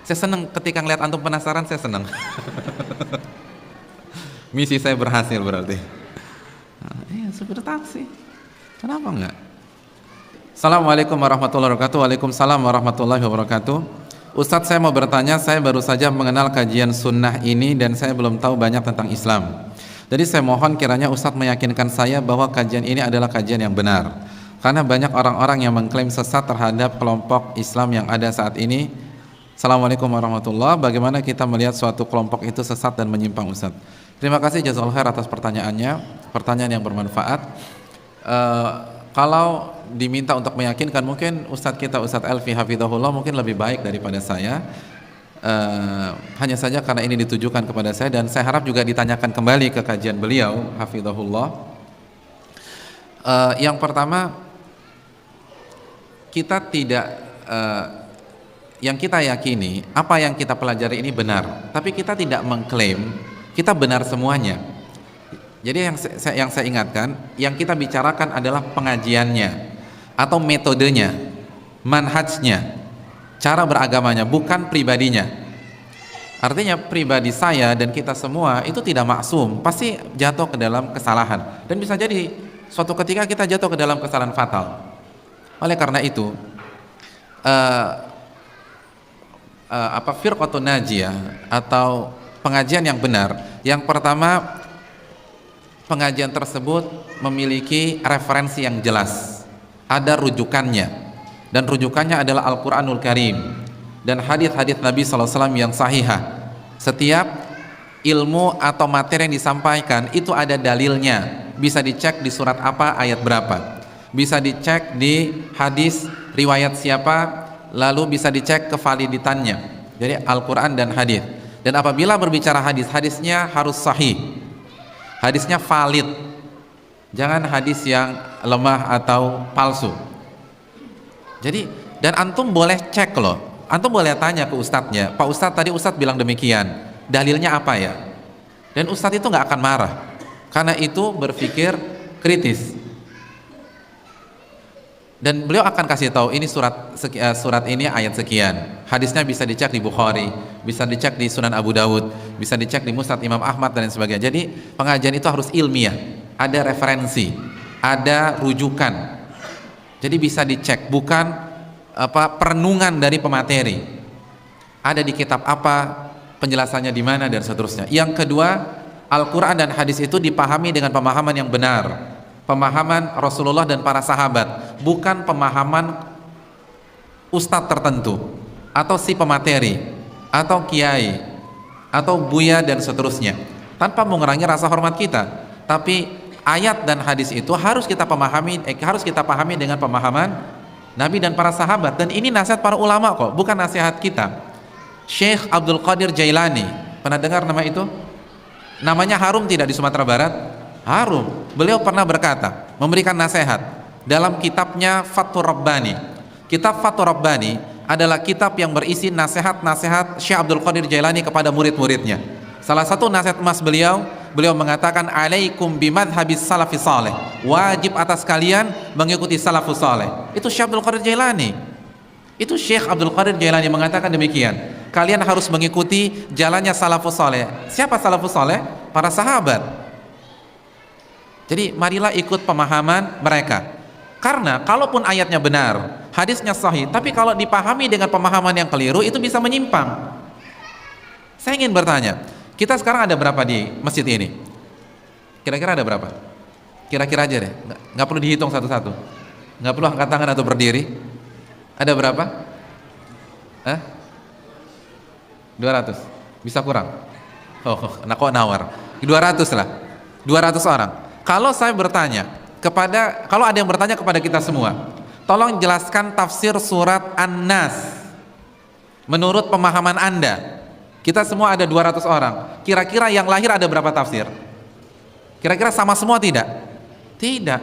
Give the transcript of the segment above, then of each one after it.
Saya senang ketika ngeliat antum penasaran, saya senang. Misi saya berhasil berarti. Nah, iya, supir taksi. Kenapa enggak? Assalamualaikum warahmatullahi wabarakatuh. Waalaikumsalam warahmatullahi wabarakatuh. Ustadz, saya mau bertanya, saya baru saja mengenal kajian sunnah ini dan saya belum tahu banyak tentang Islam. Jadi saya mohon kiranya Ustadz meyakinkan saya bahwa kajian ini adalah kajian yang benar. Karena banyak orang-orang yang mengklaim sesat terhadap kelompok Islam yang ada saat ini. Assalamualaikum warahmatullahi wabarakatuh. Bagaimana kita melihat suatu kelompok itu sesat dan menyimpang, Ustadz? Terima kasih jazakallahu khair atas pertanyaannya. Pertanyaan yang bermanfaat. Kalau diminta untuk meyakinkan, mungkin Ustadz kita, Ustadz Elfi hafizahullah, mungkin lebih baik daripada saya. Hanya saja karena ini ditujukan kepada saya dan saya harap juga ditanyakan kembali ke kajian beliau hafizahullah. Yang pertama, kita tidak yang kita yakini, apa yang kita pelajari ini benar, tapi kita tidak mengklaim kita benar semuanya. Jadi yang saya ingatkan, yang kita bicarakan adalah pengajiannya atau metodenya, manhajnya, cara beragamanya, bukan pribadinya. Artinya pribadi saya dan kita semua itu tidak maksum, pasti jatuh ke dalam kesalahan dan bisa jadi suatu ketika kita jatuh ke dalam kesalahan fatal. Oleh karena itu firqatun najiyah atau pengajian yang benar, yang pertama, pengajian tersebut memiliki referensi yang jelas, ada rujukannya, dan rujukannya adalah Al-Quranul Karim dan hadis-hadis Nabi SAW yang sahihah. Setiap ilmu atau materi yang disampaikan itu ada dalilnya, bisa dicek di surat apa, ayat berapa, bisa dicek di hadis riwayat siapa, lalu bisa dicek kevaliditannya. Jadi Al-Quran dan hadis. Dan apabila berbicara hadis, hadisnya harus sahih, hadisnya valid, jangan hadis yang lemah atau palsu. Jadi, dan antum boleh cek loh, antum boleh tanya ke ustadznya, Pak Ustadz tadi Ustadz bilang demikian, dalilnya apa ya? Dan ustadz itu nggak akan marah, karena itu berpikir kritis. Dan beliau akan kasih tahu ini surat ini ayat sekian, hadisnya bisa dicek di Bukhari, bisa dicek di Sunan Abu Dawud, bisa dicek di Musnad Imam Ahmad dan sebagainya. Jadi pengajian itu harus ilmiah, ada referensi, ada rujukan. Jadi bisa dicek, bukan perenungan dari pemateri. Ada di kitab apa, penjelasannya di mana dan seterusnya. Yang kedua, Al-Quran dan hadis itu dipahami dengan pemahaman yang benar, pemahaman Rasulullah dan para sahabat, bukan pemahaman ustadz tertentu atau si pemateri atau kiai atau buya dan seterusnya, tanpa mengurangi rasa hormat kita. Tapi ayat dan hadis itu harus kita pahami dengan pemahaman Nabi dan para sahabat. Dan ini nasihat para ulama kok, bukan nasihat kita. Syekh Abdul Qadir Jailani, pernah dengar nama itu? Namanya harum tidak di Sumatera Barat? Harum. Beliau pernah berkata, memberikan nasihat dalam kitabnya Fathur Rabbani. Kitab Fathur Rabbani adalah kitab yang berisi nasihat-nasihat Syekh Abdul Qadir Jailani kepada murid-muridnya. Salah satu nasihat emas beliau mengatakan, alaikum bimadhabis salafis saleh, wajib atas kalian mengikuti salafus saleh. Itu Syekh Abdul Qadir Jailani. Itu Syekh Abdul Qadir Jailani mengatakan demikian. Kalian harus mengikuti jalannya salafus saleh. Siapa salafus saleh? Para sahabat. Jadi marilah ikut pemahaman mereka. Karena kalaupun ayatnya benar, hadisnya sahih, tapi kalau dipahami dengan pemahaman yang keliru, itu bisa menyimpang. Saya ingin bertanya, kita sekarang ada berapa di masjid ini? Kira-kira ada berapa? Kira-kira aja deh, nggak perlu dihitung satu-satu, nggak perlu angkat tangan atau berdiri. Ada berapa? 200? Bisa kurang? Oh, kok nawar? 200 lah, 200 orang. Kalau saya bertanya kalau ada yang bertanya kepada kita semua, tolong jelaskan tafsir surat An-Nas menurut pemahaman Anda. Kita semua ada 200 orang. Kira-kira yang lahir ada berapa tafsir? Kira-kira sama semua tidak? Tidak.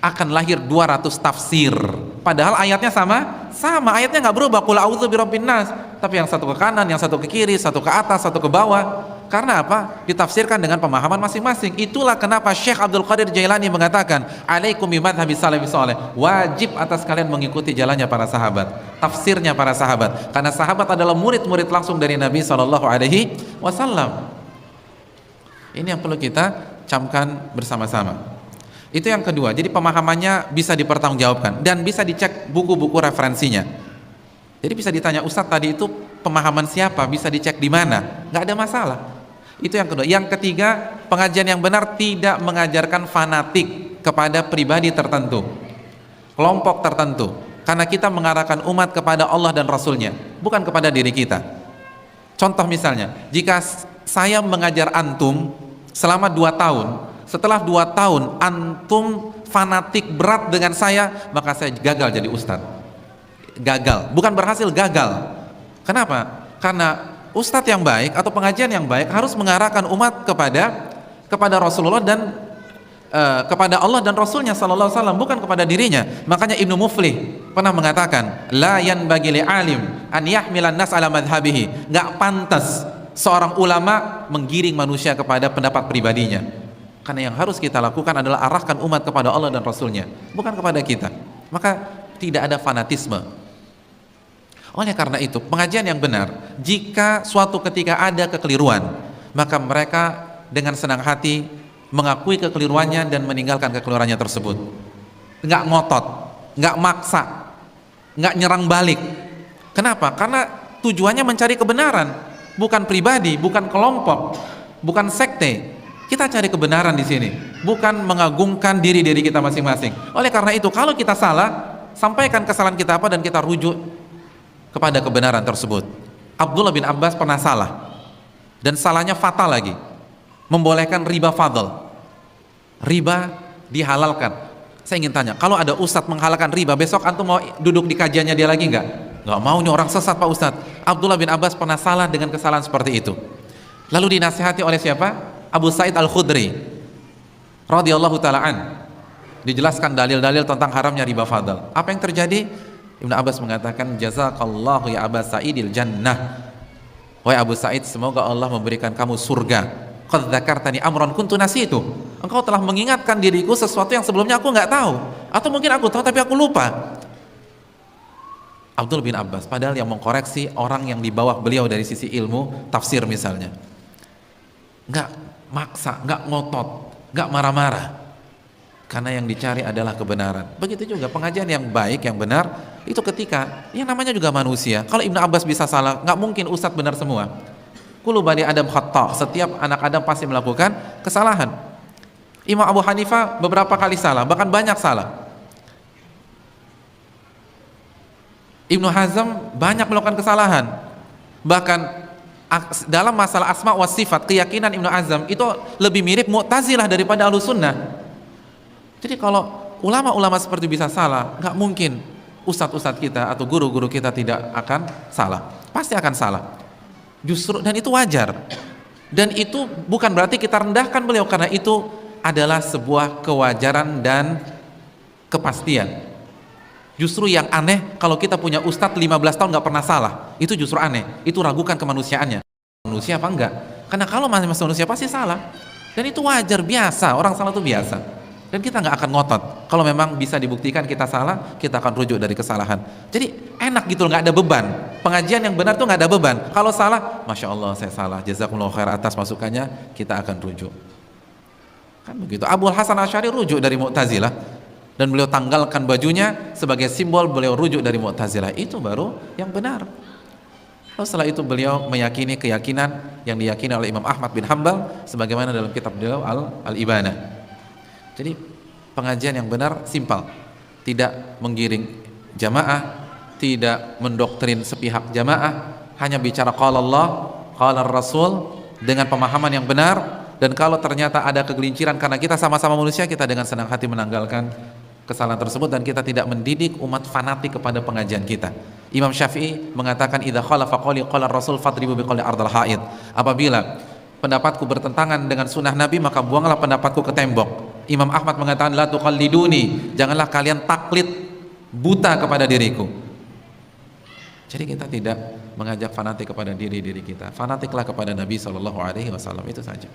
Akan lahir 200 tafsir. Padahal ayatnya sama sama, ayatnya nggak berubah, qul a'udzu birabbin nas, tapi yang satu ke kanan, yang satu ke kiri, satu ke atas, satu ke bawah. Karena apa? Ditafsirkan dengan pemahaman masing-masing. Itulah kenapa Syekh Abdul Qadir Jailani mengatakan, alaikum bimadhhabis salafis saleh, wajib atas kalian mengikuti jalannya para sahabat, tafsirnya para sahabat, karena sahabat adalah murid-murid langsung dari Nabi SAW. Ini yang perlu kita camkan bersama-sama. Itu yang kedua. Jadi pemahamannya bisa dipertanggungjawabkan dan bisa dicek buku-buku referensinya. Jadi bisa ditanya, Ustadz tadi itu pemahaman siapa, bisa dicek di mana, nggak ada masalah. Itu yang kedua. Yang ketiga, pengajian yang benar tidak mengajarkan fanatik kepada pribadi tertentu, kelompok tertentu, karena kita mengarahkan umat kepada Allah dan Rasulnya, bukan kepada diri kita. Contoh misalnya, jika saya mengajar antum selama 2 tahun, setelah 2 tahun antum fanatik berat dengan saya, maka saya gagal jadi ustadz. Gagal, bukan berhasil, gagal. Kenapa? Karena ustadz yang baik atau pengajian yang baik harus mengarahkan umat kepada Rasulullah dan kepada Allah dan Rasulnya sallallahu alaihi wasallam, bukan kepada dirinya. Makanya Ibnu Muflih pernah mengatakan, la yanbaghi li alim an yahmilan nas ala madhhabihi. Enggak pantas seorang ulama menggiring manusia kepada pendapat pribadinya. Karena yang harus kita lakukan adalah arahkan umat kepada Allah dan Rasulnya, bukan kepada kita. Maka tidak ada fanatisme. Oleh karena itu, pengajian yang benar, jika suatu ketika ada kekeliruan, maka mereka dengan senang hati mengakui kekeliruannya dan meninggalkan kekeliruannya tersebut. Nggak ngotot, nggak maksa, nggak nyerang balik. Kenapa? Karena tujuannya mencari kebenaran, bukan pribadi, bukan kelompok, bukan sekte. Kita cari kebenaran di sini, bukan mengagungkan diri kita masing-masing. Oleh karena itu, kalau kita salah, sampaikan kesalahan kita apa dan kita rujuk kepada kebenaran tersebut. Abdullah bin Abbas pernah salah, dan salahnya fatal lagi, membolehkan riba fadl. Riba dihalalkan. Saya ingin tanya, kalau ada ustadz menghalalkan riba, besok antum mau duduk di kajiannya dia lagi nggak? Nggak mau, nih orang sesat Pak Ustadz. Abdullah bin Abbas pernah salah dengan kesalahan seperti itu. Lalu dinasihati oleh siapa? Abu Sa'id Al-Khudri radhiyallahu ta'ala an. Dijelaskan dalil-dalil tentang haramnya riba fadl. Apa yang terjadi? Ibnu Abbas mengatakan, jazakallahu ya Aba Sa'idil jannah. Wahai Abu Sa'id, semoga Allah memberikan kamu surga. Qad dzakartani amran kuntu nasitu. Engkau telah mengingatkan diriku sesuatu yang sebelumnya aku nggak tahu, atau mungkin aku tahu tapi aku lupa. Abdul bin Abbas, padahal yang mengkoreksi orang yang di bawah beliau dari sisi ilmu tafsir misalnya, nggak maksa, nggak ngotot, nggak marah-marah, karena yang dicari adalah kebenaran. Begitu juga pengajian yang baik, yang benar, itu ketika yang namanya juga manusia. Kalau Ibnu Abbas bisa salah, nggak mungkin ustadz benar semua. Kullu bani Adam khata', setiap anak Adam pasti melakukan kesalahan. Imam Abu Hanifah beberapa kali salah, bahkan banyak salah. Ibnu Hazm banyak melakukan kesalahan. Bahkan dalam masalah asma wa sifat, keyakinan Ibnu Hazm itu lebih mirip Mu'tazilah daripada Ahlussunnah. Jadi kalau ulama-ulama seperti bisa salah, nggak mungkin ustadz-ustadz kita atau guru-guru kita tidak akan salah. Pasti akan salah. Justru, dan itu wajar. Dan itu bukan berarti kita rendahkan beliau, karena itu adalah sebuah kewajaran dan kepastian. Justru yang aneh kalau kita punya ustadz 15 tahun nggak pernah salah, itu justru aneh. Itu ragukan kemanusiaannya. Manusia apa enggak? Karena kalau masih manusia pasti salah. Dan itu wajar, biasa, orang salah itu biasa. Dan kita nggak akan ngotot. Kalau memang bisa dibuktikan kita salah, kita akan rujuk dari kesalahan. Jadi enak gitu, nggak ada beban. Pengajian yang benar tuh nggak ada beban. Kalau salah, masya Allah saya salah, jazakumullah khair atas masukannya, kita akan rujuk. Kan begitu. Abu Hasan Asy'ari rujuk dari Mu'tazilah, dan beliau tanggalkan bajunya sebagai simbol beliau rujuk dari Mu'tazilah. Itu baru yang benar. Lalu setelah itu beliau meyakini keyakinan yang diyakini oleh Imam Ahmad bin Hanbal, sebagaimana dalam kitab beliau Al-Ibanah. Jadi pengajian yang benar simpel, tidak menggiring jamaah, tidak mendoktrin sepihak jamaah, hanya bicara qala Allah, qala Rasul dengan pemahaman yang benar. Dan kalau ternyata ada kegelinciran karena kita sama-sama manusia, kita dengan senang hati menanggalkan kesalahan tersebut, dan kita tidak mendidik umat fanatik kepada pengajian kita. Imam Syafi'i mengatakan, idza khalafa qawli qala Rasul fadribu biqawli ardal haid. Apabila pendapatku bertentangan dengan sunnah Nabi, maka buanglah pendapatku ke tembok. Imam Ahmad mengatakan, la tuqalliduni, janganlah kalian taklid buta kepada diriku. Jadi kita tidak mengajak fanatik kepada diri kita. Fanatiklah kepada Nabi Shallallahu Alaihi Wasallam, itu saja.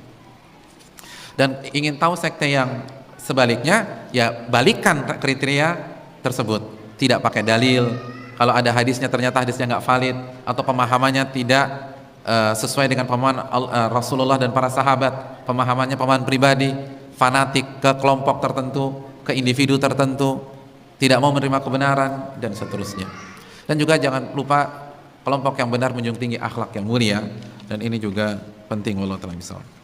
Dan ingin tahu sekte yang sebaliknya, ya balikkan kriteria tersebut. Tidak pakai dalil. Kalau ada hadisnya ternyata hadisnya nggak valid atau pemahamannya tidak sesuai dengan pemahaman Rasulullah dan para sahabat, pemahamannya pemahaman pribadi, fanatik ke kelompok tertentu, ke individu tertentu, tidak mau menerima kebenaran dan seterusnya. Dan juga jangan lupa kelompok yang benar menjunjung tinggi akhlak yang mulia, dan ini juga penting. Wallahu ta'ala bishawab.